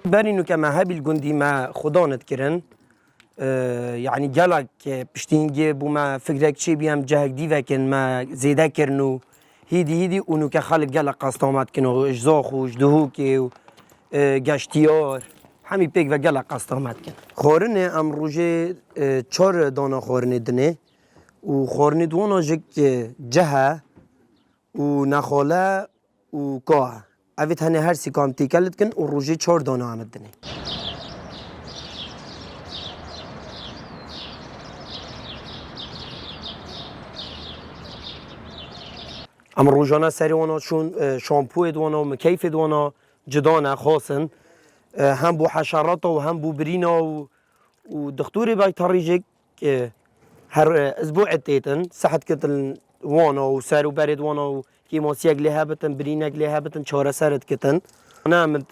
برینو که مهبی الگندی ما خدا ندکرن يعني جالك بشتينجي بوما فكرك شي بيام جهك دي وكن ما زيدا كرنو هيدي ونو كخالق جالك قسطامات كنو اجزاخو اجدهوكي گشتیار همی پیک و گله قسطامت کن خورنه ام روژه 4 دانا خورنه دنه و خورنه دوانا جک جهه و نخاله و کاه اوید هنه هر سی کام تیکلت کن و روژه 4 دانا آمد دنه ام روژانه سری وانا چون شامپو دوانا و مکیف دوانا جدانه خاصن هم بو حشرات و هم بو برینا و دکتوری بیتاریجک هر اسبوع تیتن صحت کتن وانا و سر و برد وانا و کیماسیک لیه بتن برینک لیه بتن چهار سرت کتن انا من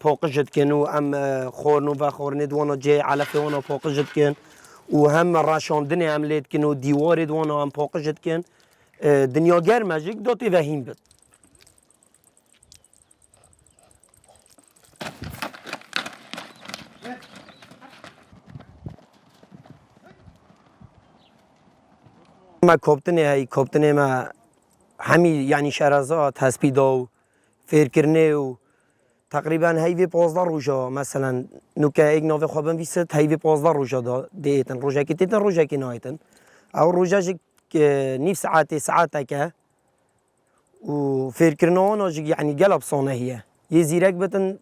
پاقجت کن و ام خورنو و خورند وانا جه علف وانا پاقجت کن و هم راشاندن عملیت کن و دیوار وانا هم پاقجت کن دنیا گرمه جک داتی وهیم بد ما کاپتنه ما همی یعنی شرازات هسپیدا و فکرنه و تقریبا هیوی 15 روزا مثلا نوکه ایک نوع خوابم ویست هیوی 15 روزا دیتن روزا کی تیتن روزا کی نایتن او روزا که نیف ساعت که و فکرنه آنها یعنی قلب صانه هیه یه زیرک بتن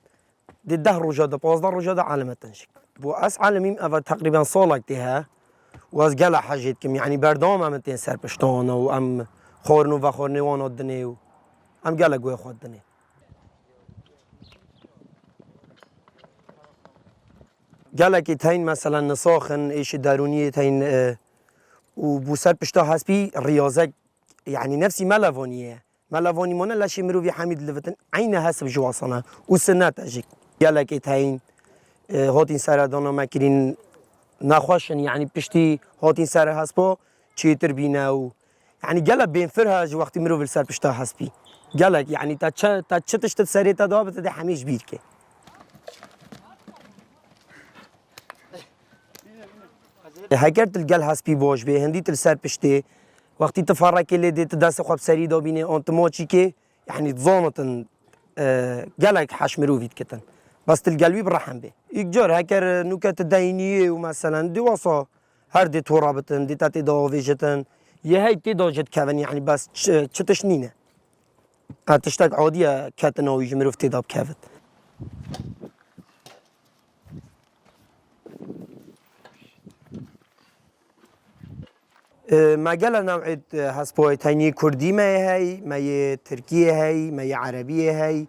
10 روزا 15 روزا علمتن شک بو اس علمیم اول تقریبا سالک دیه و از گله حاجت کم یعنی بردام هم تین سر پشتانه و ام خورنو و خورنوان دنه و ام گله گوی خود دنه گله که تین مثلا نساخن ایش درونی تین و بو سر پشتا هسپی ریاضه يعني نفسي ملافونيه ملافوني مونه لاشي مروفي حميد لفتن عين هسب جواسنا وسنات اجيك قالك تاين هاتين سردانا مكرين نخوشن يعني بشتي هاتين سر هسبا تشيتر بينا و يعني قالك بين فرهج وقت مروفي سر بشتا هسبي قالك يعني تا تشتشت سريتا دابت ده حميش بيركي هكرت القل هسبي باش به هندي تلسر بشتي وقتی تفرقی لیدی دست خواب سری دابینه آنت ماچی که یعنی تزانتن گلک حش مروفید کتن بس تلقلبی برحم به یک جار هکر نکات دینیه و مثلا دواسا هر دی تورابتن دی تاتی داویجتن یه هی تی داجت کون یعنی بس چتش نینه تشتک عادیه کتن آویج مروف تی داب کود مجال نوعية هسبوي تاني كردي ما هي ما تركية هي ما عربية هي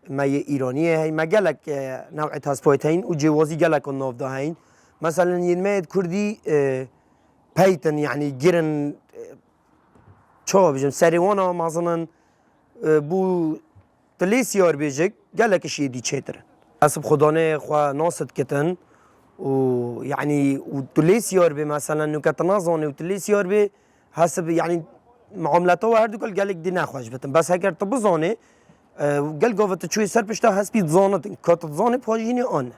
ما إيرانية هي مجالك نوعية هسبوي تاني وجوازي جالك النوف ده هين مثلا ينميت كردي بيتن يعني جيرن شو بيجم سريوانا مثلا بو تليسيار بيجك جالك شيء دي تشتر حسب خدانه خوا ناصد كتن ويعني وتليسيار به مثلا انه كتنازوني وتليسيار به حسب يعني معاملته هر دو قال لك دي نخوش بتن بس هكر تبزانه قال قوت شوي سر بشتا حسبي تزانت كات تزانه بهاجيني ان